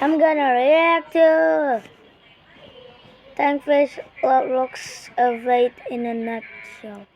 I'm gonna react to Tankfish roblox evade in a nutshell.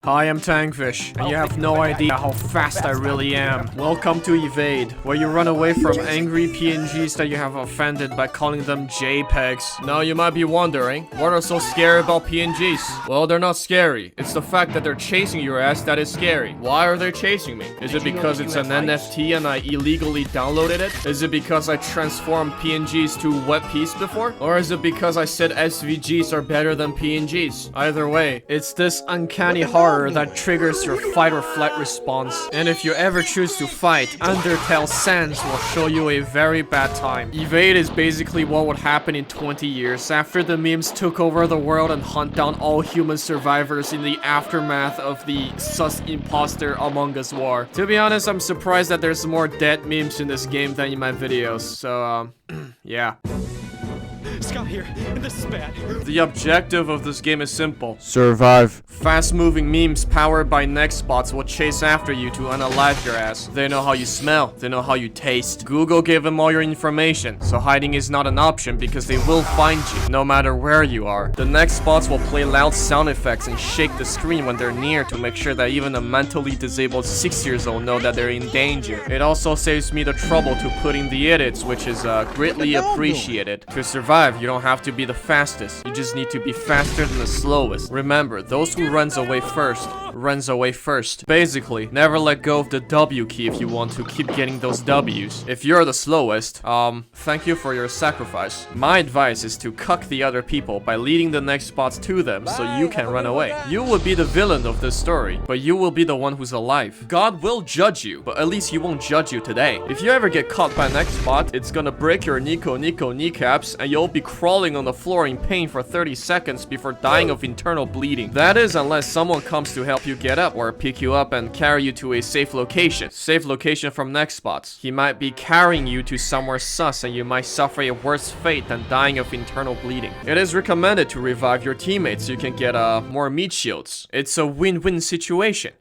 Hi, I'm Tankfish, and you have no idea how fast I really am. Welcome to Evade, where you run away from angry PNGs that you have offended by calling them JPEGs. Now you might be wondering, what are so scary about PNGs? Well, they're not scary. It's the fact that they're chasing your ass that is scary. Why are they chasing me? Is it because it's an NFT and I illegally downloaded it? Is it because I transformed PNGs to web piece before? Or is it because I said SVGs are better than PNGs? Either way, it's this uncanny horror that triggers your fight or flight response. And if you ever choose to fight, Undertale Sans will show you a very bad time. Evade is basically what would happen in 20 years after the memes took over the world and hunt down all human survivors in the aftermath of the sus imposter Among Us war. To be honest, I'm surprised that there's more dead memes in this game than in my videos, so yeah. Scott here, and this is bad. The objective of this game is simple. Survive. Fast-moving memes powered by next bots will chase after you to unalive your ass. They know how you smell, they know how you taste. Google gave them all your information, so hiding is not an option because they will find you, no matter where you are. The next bots will play loud sound effects and shake the screen when they're near to make sure that even a mentally disabled 6-year-old know that they're in danger. It also saves me the trouble to put in the edits, which is greatly appreciated. To survive, you don't have to be the fastest. You just need to be faster than the slowest. Remember, those who runs away first. Basically, never let go of the W key if you want to keep getting those W's. If you're the slowest, thank you for your sacrifice. My advice is to cuck the other people by leading the next spots to them so you can run away. You will be the villain of this story, but you will be the one who's alive. God will judge you, but at least he won't judge you today. If you ever get caught by next spot, it's gonna break your Nico kneecaps and you'll be crawling on the floor in pain for 30 seconds before dying of internal bleeding. That is unless someone comes to help you get up or pick you up and carry you to a safe location. Safe location from next spots. He might be carrying you to somewhere sus and you might suffer a worse fate than dying of internal bleeding. It is recommended to revive your teammates so you can get more meat shields. It's a win-win situation.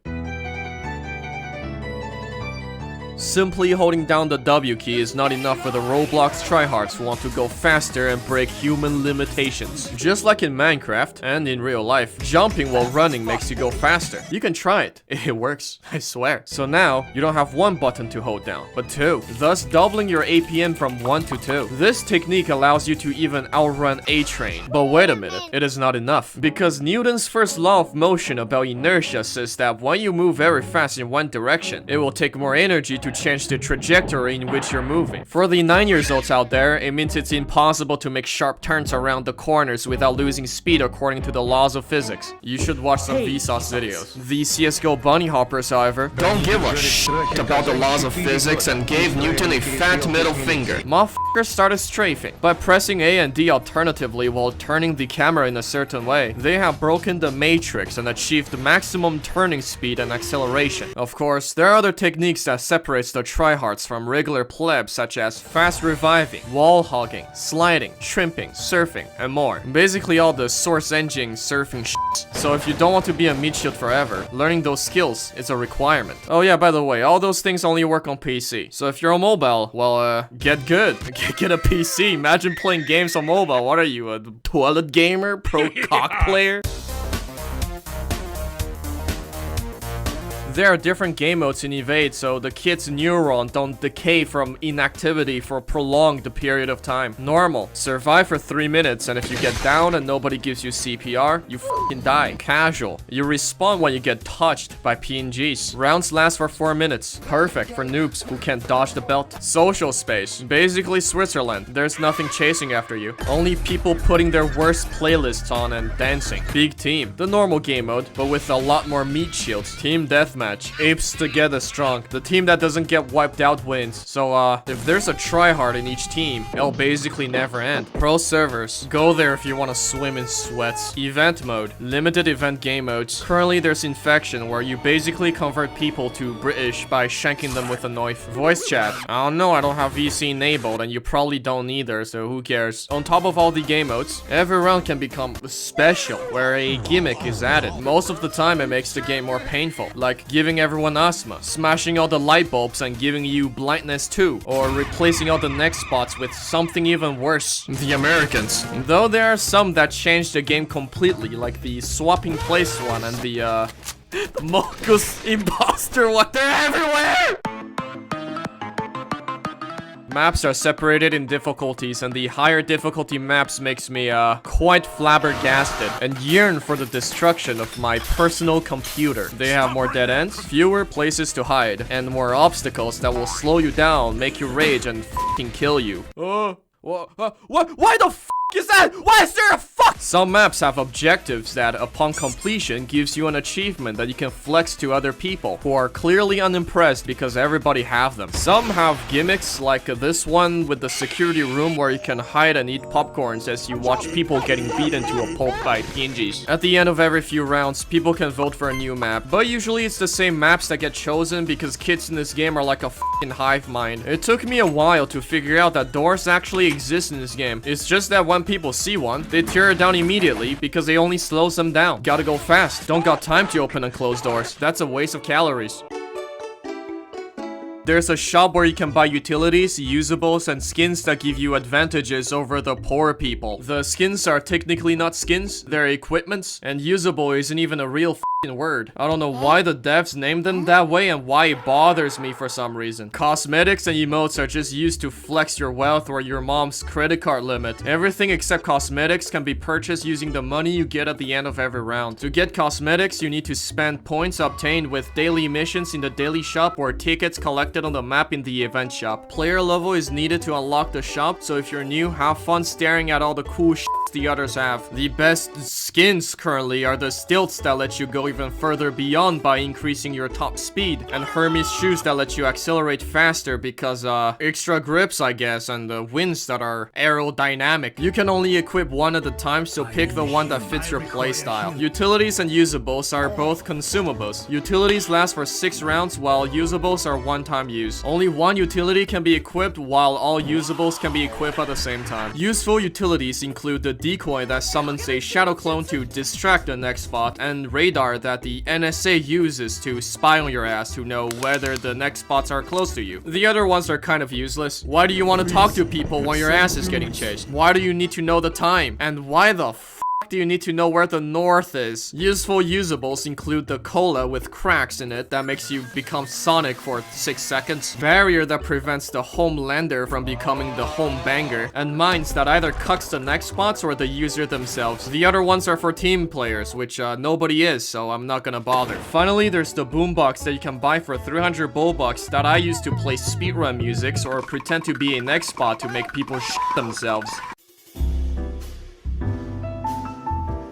Simply holding down the W key is not enough for the Roblox tryhards who want to go faster and break human limitations. Just like in Minecraft and in real life, jumping while running makes you go faster. You can try it. It works, I swear. So now, you don't have one button to hold down, but two, thus doubling your APM from 1 to 2. This technique allows you to even outrun a train. But wait a minute, it is not enough. Because Newton's first law of motion about inertia says that when you move very fast in one direction, it will take more energy to change the trajectory in which you're moving. For the 9-year-olds out there, it means it's impossible to make sharp turns around the corners without losing speed according to the laws of physics. You should watch some Vsauce videos. The CSGO bunny hoppers, however, don't give a shit about the laws of physics and gave Newton a fat middle finger. Motherfuckers started strafing. By pressing A and D alternatively while turning the camera in a certain way, they have broken the matrix and achieved maximum turning speed and acceleration. Of course, there are other techniques that separate the tryhards from regular plebs such as fast reviving, wall hogging, sliding, shrimping, surfing, and more. Basically all the source engine surfing shit. So if you don't want to be a meat shield forever, learning those skills is a requirement. Oh yeah, by the way, all those things only work on PC. So if you're on mobile, well, get good. Get a PC. Imagine playing games on mobile. What are you, a toilet gamer? Pro cock player? There are different game modes in Evade, so the kid's neuron don't decay from inactivity for a prolonged period of time. Normal, survive for 3 minutes, and if you get down and nobody gives you CPR, you f***ing die. Casual, you respawn when you get touched by PNGs. Rounds last for 4 minutes. Perfect for noobs who can't dodge the belt. Social space, basically Switzerland. There's nothing chasing after you. Only people putting their worst playlists on and dancing. Big team, the normal game mode, but with a lot more meat shields. Team deathmatch. Apes together strong. The team that doesn't get wiped out wins. So, if there's a tryhard in each team, it'll basically never end. Pro servers. Go there if you want to swim in sweats. Event mode. Limited event game modes. Currently, there's Infection, where you basically convert people to British by shanking them with a knife. Voice chat. I don't know, I don't have VC enabled, and you probably don't either, so who cares. On top of all the game modes, every round can become special, where a gimmick is added. Most of the time, it makes the game more painful. Like, giving everyone asthma, smashing all the light bulbs and giving you blindness too, or replacing all the neck spots with something even worse, the Americans. Though there are some that changed the game completely, like the swapping place one and the Mocus imposter one. They're everywhere! Maps are separated in difficulties, and the higher difficulty maps makes me quite flabbergasted and yearn for the destruction of my personal computer. They have more dead ends, fewer places to hide, and more obstacles that will slow you down, make you rage, and fucking kill you. Why the f is that? Why is there a fuck? Some maps have objectives that, upon completion, gives you an achievement that you can flex to other people who are clearly unimpressed because everybody have them. Some have gimmicks like this one with the security room where you can hide and eat popcorns as you watch people getting beaten to a pulp by PNGs. At the end of every few rounds, people can vote for a new map, but usually it's the same maps that get chosen because kids in this game are like a fucking hive mind. It took me a while to figure out that doors actually exist in this game. It's just that when people see one, they tear it down immediately because it only slows them down. Gotta go fast. Don't got time to open and close doors. That's a waste of calories. There's a shop where you can buy utilities, usables, and skins that give you advantages over the poor people. The skins are technically not skins, they're equipments, and usable isn't even a real f***ing word. I don't know why the devs named them that way and why it bothers me for some reason. Cosmetics and emotes are just used to flex your wealth or your mom's credit card limit. Everything except cosmetics can be purchased using the money you get at the end of every round. To get cosmetics, you need to spend points obtained with daily missions in the daily shop or tickets collected on the map in the event shop. Player level is needed to unlock the shop, so if you're new, have fun staring at all the cool shit the others have. The best skins currently are the stilts that let you go even further beyond by increasing your top speed, and Hermes shoes that let you accelerate faster because extra grips I guess, and the winds that are aerodynamic. You can only equip one at a time, so pick the one that fits your playstyle. Utilities and usables are both consumables. Utilities last for 6 rounds while usables are one-time use. Only one utility can be equipped while all usables can be equipped at the same time. Useful utilities include the decoy that summons a shadow clone to distract the next spot, and radar that the NSA uses to spy on your ass to know whether the next spots are close to you. The other ones are kind of useless. Why do you want to talk to people when your ass is getting chased? Why do you need to know the time? And why the do you need to know where the north is? Useful usables include the cola with cracks in it that makes you become Sonic for 6 seconds, barrier that prevents the homelander from becoming the home banger, and mines that either cucks the next spots or the user themselves. The other ones are for team players, which nobody is, so I'm not gonna bother. Finally, there's the boombox that you can buy for 300 bullbucks that I use to play speedrun musics or pretend to be a next spot to make people shit themselves.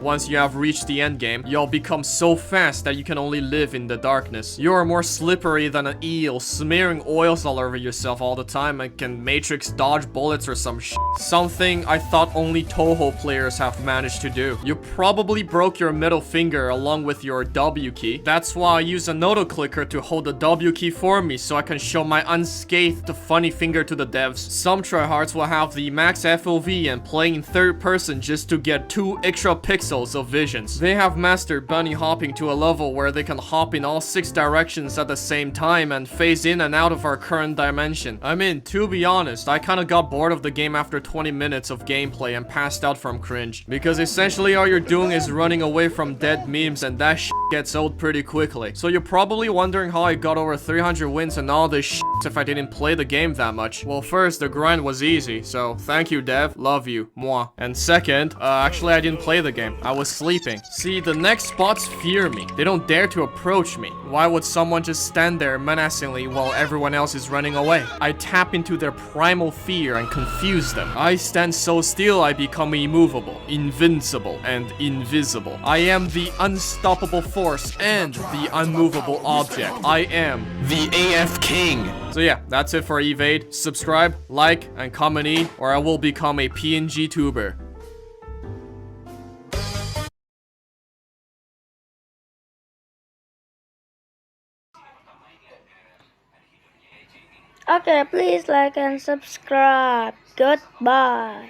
Once you have reached the end game, you'll become so fast that you can only live in the darkness. You are more slippery than an eel, smearing oils all over yourself all the time and can matrix dodge bullets or some shit. Something I thought only Toho players have managed to do. You probably broke your middle finger along with your W key. That's why I use a noto clicker to hold the W key for me so I can show my unscathed funny finger to the devs. Some tryhards will have the max FOV and play in third person just to get 2 extra pixels of visions. They have mastered bunny hopping to a level where they can hop in all 6 directions at the same time and phase in and out of our current dimension. I mean, to be honest, I kinda got bored of the game after 20 minutes of gameplay and passed out from cringe. Because essentially all you're doing is running away from dead memes, and that shit gets old pretty quickly. So you're probably wondering how I got over 300 wins and all this shit if I didn't play the game that much. Well, first, the grind was easy, so thank you dev, love you, moi. And second, actually I didn't play the game. I was sleeping. See, the next spots fear me. They don't dare to approach me. Why would someone just stand there menacingly while everyone else is running away? I tap into their primal fear and confuse them. I stand so still I become immovable, invincible, and invisible. I am the unstoppable force and the unmovable object. I am the AF King. So yeah, that's it for Evade. Subscribe, like, and comment E, or I will become a PNG tuber. Okay, please like and subscribe. Goodbye.